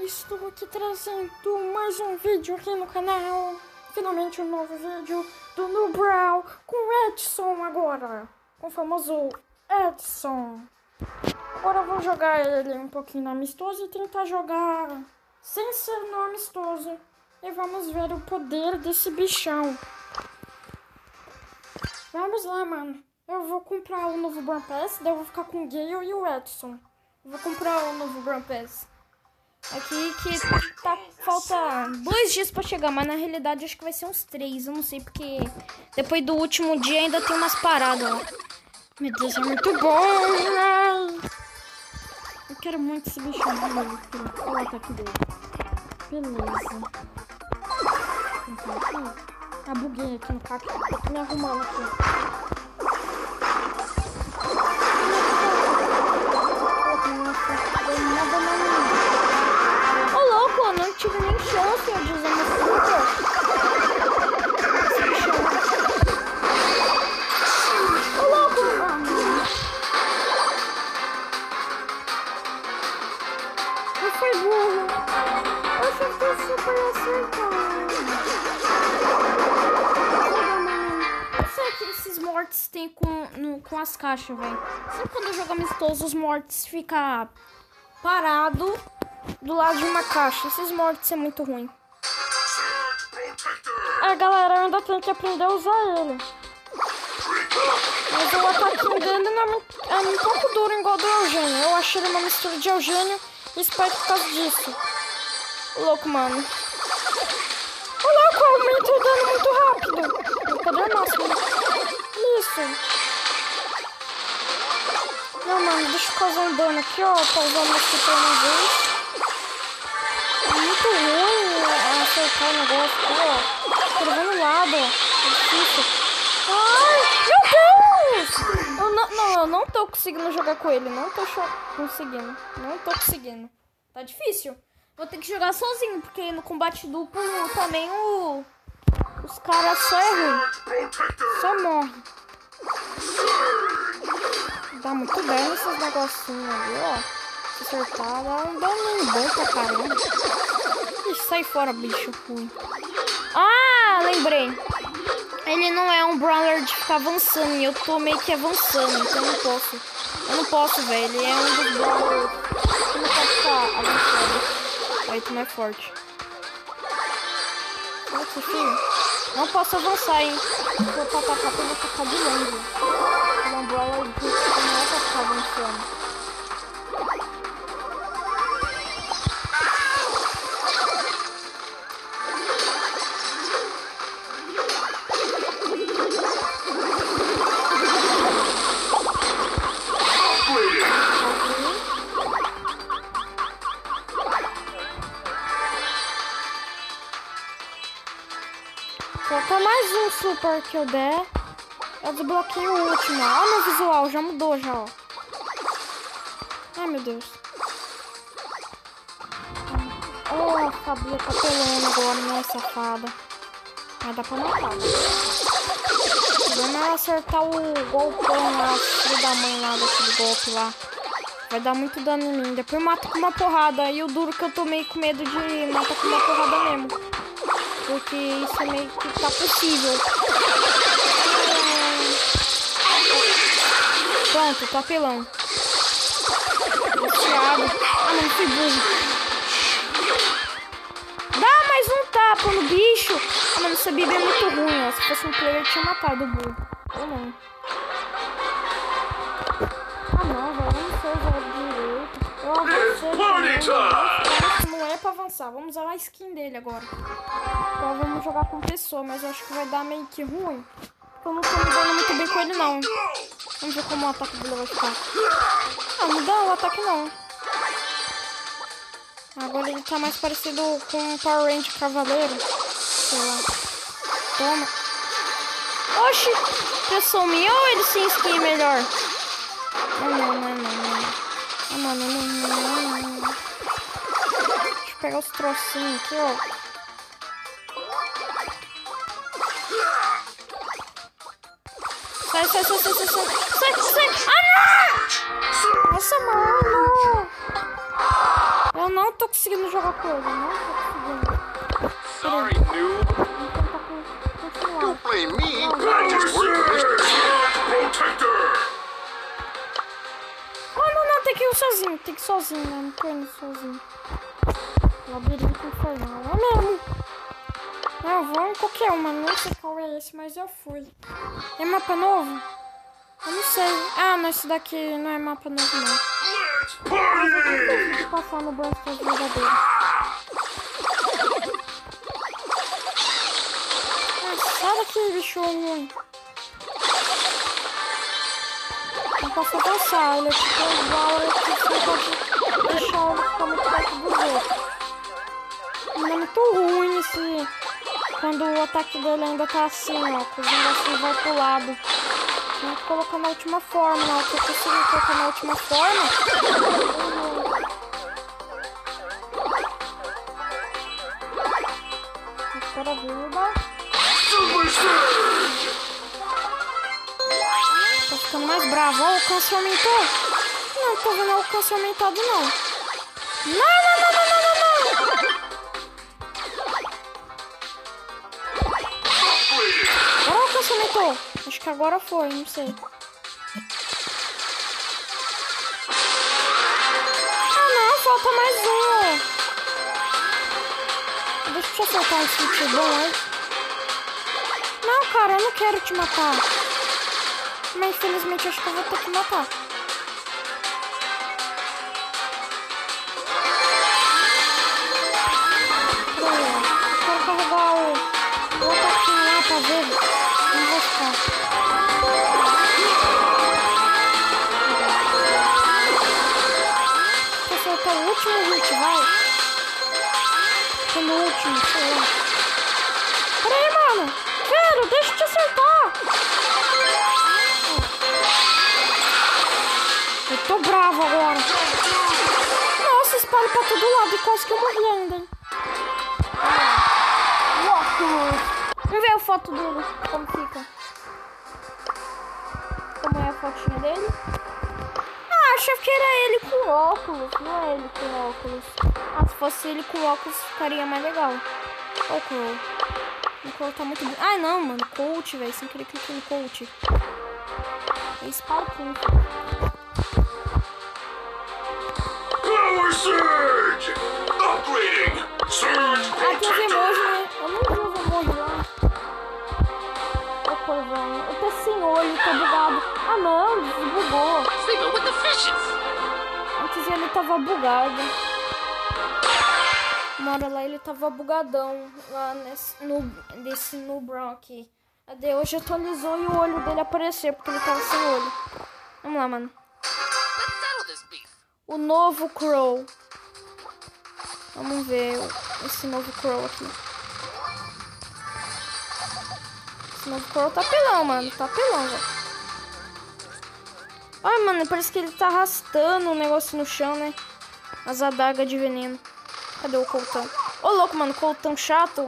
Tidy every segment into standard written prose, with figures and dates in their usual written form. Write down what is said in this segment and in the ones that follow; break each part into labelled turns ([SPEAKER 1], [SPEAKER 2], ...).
[SPEAKER 1] Estou aqui trazendo mais um vídeo aqui no canal. Finalmente um novo vídeo do New Brawl com o Edson agora. Com o famoso Edson. Agora eu vou jogar ele um pouquinho no amistoso e tentar jogar sem ser no amistoso. E vamos ver o poder desse bichão. Vamos lá, mano. Eu vou comprar o novo Brawl Pass, daí eu vou ficar com o Gale e o Edson. Eu vou comprar o novo Brawl Pass. Aqui que falta 2 dias pra chegar, mas na realidade acho que vai ser uns 3, eu não sei, porque depois do último dia ainda tem umas paradas lá. Meu Deus, é muito bom, né? Eu quero muito esse bicho. Olha o ataque dele. Beleza. Ah, buguei aqui no cacto. Eu tô me arrumando aqui. Ô louco, eu não tive nem chance de usar meu super. Ô louco! Ah, não. Eu fui burro. Eu acertei super acertado. Eu sei que esses mortes tem com as caixas, velho. Sempre quando eu jogo amistoso, os mortes ficam parados do lado de uma caixa. Esses mortos é muito ruim. Galera, eu ainda tenho que aprender a usar ele. Mas o ataquinho dele é um pouco duro igual do Eugênio. Eu acho ele uma mistura de Eugênio e Spike por causa disso. Louco, mano. Ô, louco, aumenta o dano muito rápido. O poder máximo. Isso. Não, mano, deixa eu causar um dano aqui, ó. Pra usar meu super uma vez. Muito ruim acertar o negócio aqui, ó. Tô no lado, ó. É difícil. Ai, meu Deus! Eu não tô conseguindo jogar com ele. Não tô conseguindo. Não tô conseguindo. Tá difícil. Vou ter que jogar sozinho, porque no combate duplo também os caras só é ruim. Só morre. Dá muito bem esses negocinhos ali, ó. Se acertar, dá um dano bom pra caramba. Ixi, sai fora, bicho ruim. Ah, lembrei. Ele não é um brawler de ficar avançando. E eu tô meio que avançando, então eu não posso. Eu não posso, velho. Ele é um dos brawlers que não pode ficar avançando. Aí tu não é forte. Olha que filho. Não posso avançar, hein. Vou pra atacar, eu vou atacar de longe. Ele é um brawler que não é pra ficar avançando. Falta mais um super que eu der. Eu desbloqueio o último. Olha meu visual, já mudou já, ó. Ai, meu Deus. Oh, a Fabia tá pelando agora, né, safada. Mas dá pra matar. Vamos acertar o golpão lá, filho da mãe lá, daquele golpe lá. Vai dar muito dano em mim. Depois mata com uma porrada. E o duro que eu tô meio com medo de matar com uma porrada mesmo. Porque isso é meio que tá possível. Pronto, tô apelão. Viciado. Ah, não, fui burro. Dá mais um tapa no bicho. Ah, mano, essa Bibi é muito ruim, ó. Se fosse um player, eu tinha matado o burro. Ou não. Ah, não, velho. Eu não sei usar direito. Eu avancei. Não é pra avançar. Vamos usar a skin dele agora. Então vamos jogar com pessoa, mas eu acho que vai dar meio que ruim. Porque eu não tô me dando muito bem com ele, não. Vamos ver como o ataque dele vai ficar. Ah, não dá o ataque, não. Agora ele tá mais parecido com um Power Ranger Cavaleiro. Sei lá. Toma. Oxi! Pessoa minha ou ele sem skin melhor? Não. Deixa eu pegar os trocinhos aqui, ó. Sai. Ah, não! Nossa, mano! Eu não tô conseguindo jogar com ele, não tô conseguindo.
[SPEAKER 2] Sorry, noob.
[SPEAKER 1] Vou tentar continuar.
[SPEAKER 2] Don't blame me. I just worked this protector.
[SPEAKER 1] Não, tem que ir sozinho, né? Não tô indo sozinho. Labirinto infernal, é mesmo. Eu vou em qualquer uma, não sei qual é esse, mas eu fui. É mapa novo? Eu não sei. Ah, não, esse daqui não é mapa novo, não.
[SPEAKER 2] Let's party!
[SPEAKER 1] Vou passar no Brawl Stars verdadeiro. Sai daqui, bicho ruim. Não posso passar, ele é tipo igual, que você pode deixar ele ficar muito perto dos outros. Ele é muito ruim esse... Quando o ataque dele ainda tá assim, ó, que os negócios vai pro lado. Tem que colocar na última forma, ó, que eu consegui colocar na última forma. Espera, vida. Tô ficando mais bravo. Ó, o alcance aumentou. Não tô vendo o alcance aumentado, não. Não. Agora o alcance aumentou. Acho que agora foi, não sei. Ah, não, falta mais um. Deixa eu acertar esse chute bom aí. Não, cara, eu não quero te matar. Mas infelizmente acho que eu vou ter que matar. Eu quero carregar o ataquinho lá pra ver. Não vou ficar. Deixa eu acertar o último hit, vai. No último, sei lá. Peraí, mano. Velho, deixa eu te acertar. Eu tô bravo agora. Nossa, espalha pra todo lado e quase que eu morri ainda, hein. Vamos ver a foto dele, como fica. Como é a fotinha dele. Ah, achava que era ele com óculos. Não é ele com óculos. Ah, se fosse ele com óculos, ficaria mais legal. Ó o Crow. O Crow tá muito... Ai, não, mano. Coach, velho. Sem querer clicar no Coach. É Sparking.
[SPEAKER 2] Power Surge! Upgrading! Surge
[SPEAKER 1] Ah, tem os emojis,
[SPEAKER 2] Protector!
[SPEAKER 1] né? Eu não vi os emojis lá. Ô, corvão. Eu tô sem olho, tô bugado. Ah, não. Desbugou.
[SPEAKER 3] Sleeping with the fishes.
[SPEAKER 1] Antes ele tava bugado. Uma hora lá ele tava bugadão. Lá nesse no Brawl aqui. Até hoje atualizou e o olho dele apareceu. Porque ele tava sem olho. Vamos lá, mano.
[SPEAKER 3] Let's settle this beef.
[SPEAKER 1] O novo Crow. Vamos ver esse novo Crow aqui. Esse novo Crow tá pelão, mano. Tá pelão, velho. Ai, mano, parece que ele tá arrastando um negócio no chão, né? As adagas de veneno. Cadê o Coltão? Ô, louco, mano. Coltão chato.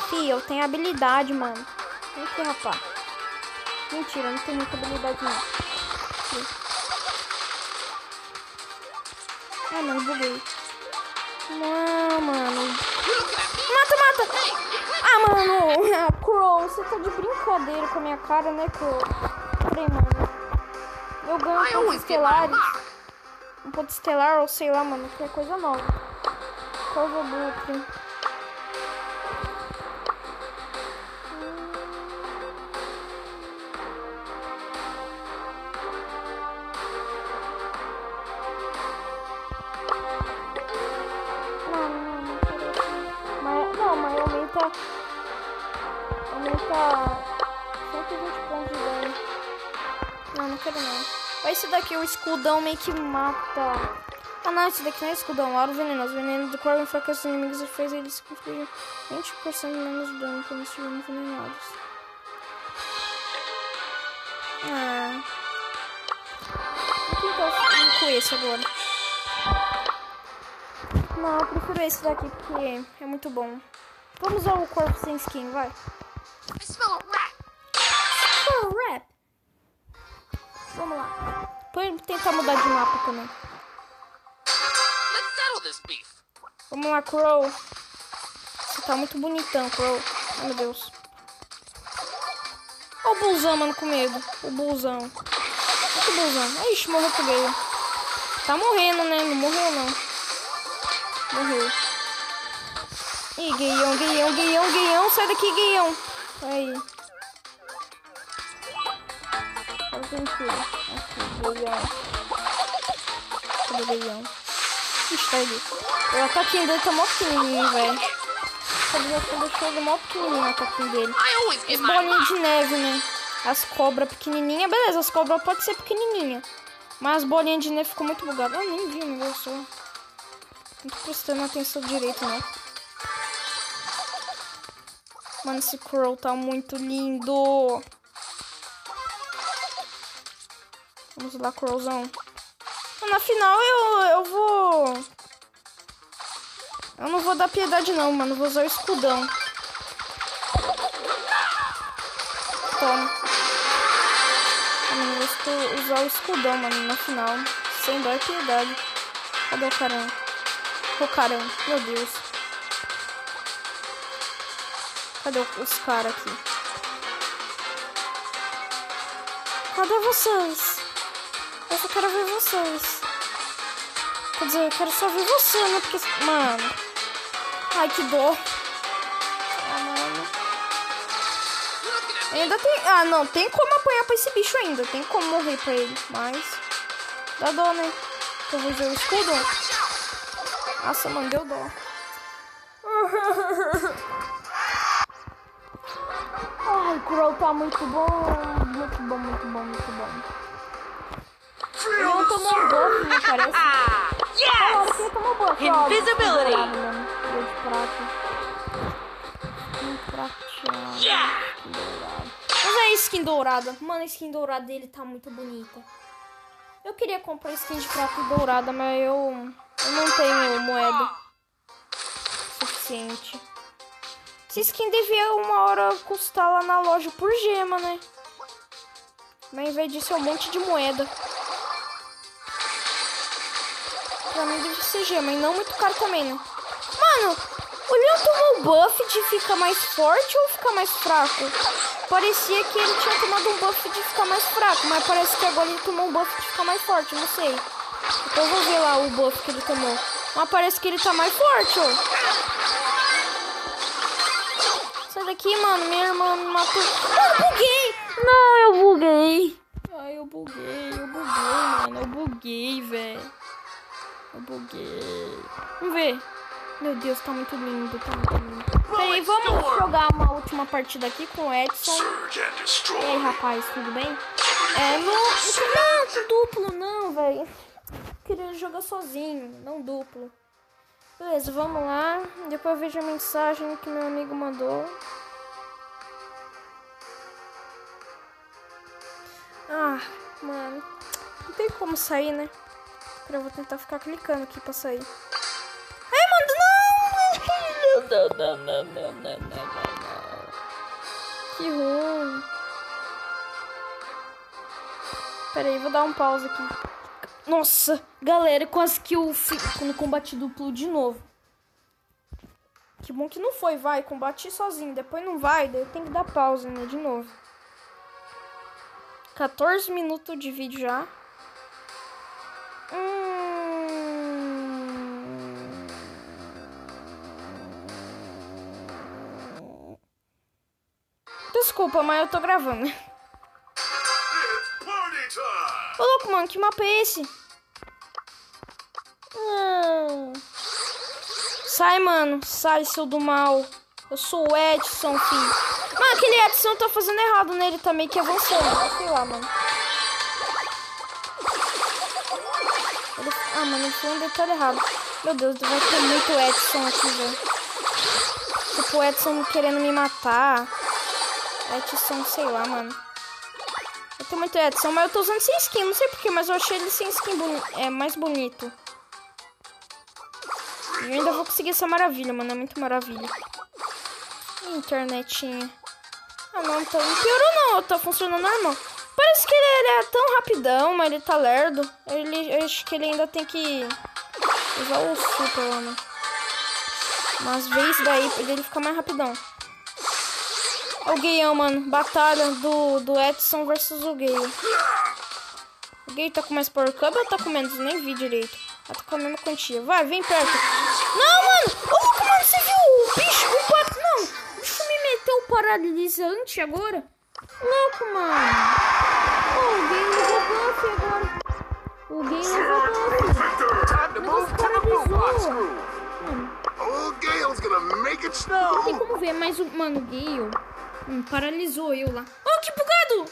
[SPEAKER 1] Fih, eu tenho habilidade, mano. Vem aqui, rapaz. Mentira, eu não tenho muita habilidade, não. Ai, mano, buguei. Não, mano. Mata! Ah, mano. Crow, você tá de brincadeira com a minha cara, né, Crow? Peraí, mano. Eu ganho pontos estelares. Um ponto estelar ou sei lá, mano. Que é coisa nova. Corvo Brooklyn. Aumenta 120 pontos de dano. Não quero não. Esse daqui, o escudão meio que mata. Ah não, esse daqui não é escudão, aro venenoso. O veneno do Crow enfraquece os inimigos e faz eles construir 20% menos dano quando estiverem envenenados. Vou tentar ir com esse agora. Não, eu prefiro esse daqui porque é muito bom. Vamos usar o corpo sem skin, vai.
[SPEAKER 3] I smell a rat.
[SPEAKER 1] Oh, rap. tentar mudar de mapa também.
[SPEAKER 3] Let's settle this beef.
[SPEAKER 1] Vamos lá, Crow. Você tá muito bonitão, Crow. Ai, meu Deus. Olha o Bullzão, mano, com medo. O Bullzão. Olha o Bullzão. Ixi, morreu pro Gale. Tá morrendo, né? Não morreu, não. Morreu. Ih, Gaião. Sai daqui, Gaião. Aí. Olha quem tira. Aqui, Gaião. Cadê o Gaião? Ixi, tá ali. O ataquinho dele tá mó pequenininho, velho. Ele já deixou ele mó pequenininho o ataquinho dele.
[SPEAKER 3] I always
[SPEAKER 1] As
[SPEAKER 3] get my
[SPEAKER 1] bolinhas de neve, né? As cobras pequenininhas. Beleza, as cobras podem ser pequenininhas. Mas as bolinhas de neve ficou muito bugadas. Eu nem vi o negócio. Não tô prestando atenção direito, não. Mano, esse Crow tá muito lindo. Vamos lá, Crowzão. Na final eu vou... Eu não vou dar piedade não, mano. Vou usar o escudão. Toma. Eu vou usar o escudão, mano, na final. Sem dó e piedade. Cadê o carão? O carão. Meu Deus. Cadê os caras aqui? Cadê vocês? Eu só quero ver vocês. Quer dizer, eu quero só ver você, né? Porque... Mano. Ai, que dor. Ah, mano. Ainda tem... Ah, não. Tem como apanhar pra esse bicho ainda. Tem como morrer pra ele. Mas... Dá dó, né? Eu vou ver o escudo. Nossa, mano. Deu dó. Ai, o Crow tá muito bom. Muito bom, muito bom, muito bom. Ele não tomou um buff, me parece.
[SPEAKER 3] Yes!
[SPEAKER 1] Ele tomou buff.
[SPEAKER 3] Invisibility.
[SPEAKER 1] Ó, de prata. Muito prateado.
[SPEAKER 3] Yeah!
[SPEAKER 1] Mas é skin dourada. Mano, a skin dourada dele tá muito bonita. Eu queria comprar skin de prata e dourada, mas eu não tenho moeda suficiente. Essa skin devia uma hora custar lá na loja por gema, né? Mas ao invés disso é um monte de moeda. Pra mim deve ser gema, e não muito caro também, né? Mano, o Leon tomou buff de ficar mais forte ou ficar mais fraco? Parecia que ele tinha tomado um buff de ficar mais fraco, mas parece que agora ele tomou um buff de ficar mais forte, não sei. Então eu vou ver lá o buff que ele tomou. Mas parece que ele tá mais forte, ó. Sai daqui, mano, minha irmã me matou. Eu buguei! Não, eu buguei. Ai, eu buguei, mano. Eu buguei, velho. Eu buguei. Vamos ver. Meu Deus, tá muito lindo, tá muito lindo. Peraí, vamos jogar uma última partida aqui com o Edson. E aí, rapaz, tudo bem? Não, duplo não, velho. Queria jogar sozinho, não duplo. Beleza, vamos lá. Depois eu vejo a mensagem que meu amigo mandou. Ah, mano. Não tem como sair, né? Eu vou tentar ficar clicando aqui pra sair. Ai, mano, não! Que ruim. Pera aí, vou dar um pause aqui. Nossa, galera, quase que eu fico no combate duplo de novo. Que bom que não foi, vai. Combati sozinho, depois não vai, daí tem que dar pausa, né, de novo. 14 minutos de vídeo já. Desculpa, mas eu tô gravando. Ô, louco, mano, que mapa é esse? Sai, mano. Sai, seu do mal. Eu sou o Edson, filho. Mano, aquele Edson tá fazendo errado nele também, que avançando. Sei lá, mano. Ah, mano, ele foi um detalhe errado. Meu Deus, vai ter muito Edson aqui, velho. Tipo, o Edson querendo me matar. Edson, sei lá, mano. Eu tenho muito Edson, mas eu tô usando sem skin. Não sei porquê, mas eu achei ele sem skin mais bonito. E eu ainda vou conseguir essa maravilha, mano. É muito maravilha. Internetinha. Ah, não piorou não. Tá funcionando normal. Parece que ele é tão rapidão, mas ele tá lerdo. Eu acho que ele ainda tem que usar o super, mano. Mas vê isso daí pra ele ficar mais rapidão. É o Gayão, mano. Batalha do Edson versus o Gale. O Gale tá com mais Power Cub ou tá com menos? Nem vi direito. Ela tá com a mesma quantia. Vai, vem perto. Não, mano! Ô, louco, mano, você viu o bicho? O pato, não! O bicho me meteu paralisante agora. Louco, mano. Oh, o Gale levou buff agora. O Gale levou buff.
[SPEAKER 2] Time to move to the robot screw. Old Gale's gonna make it
[SPEAKER 1] Não tem
[SPEAKER 2] snow.
[SPEAKER 1] como ver, mas o, mano, o Gale paralisou eu lá. Oh, que bugado!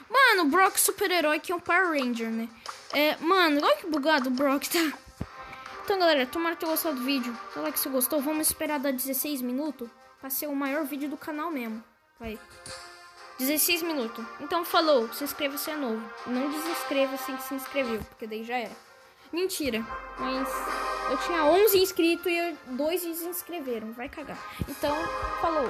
[SPEAKER 1] Mano, o Brock super-herói que é um Power Ranger, né? Mano, olha que bugado o Brock tá. Então, galera, tomara ter gostado do vídeo. Sei lá que se gostou, vamos esperar dar 16 minutos pra ser o maior vídeo do canal mesmo. Vai. 16 minutos. Então, falou. Se inscreva se é novo. Não desinscreva sem que se inscreveu, porque daí já era. Mentira. Mas eu tinha 11 inscritos e 2 desinscreveram. Vai cagar. Então, falou.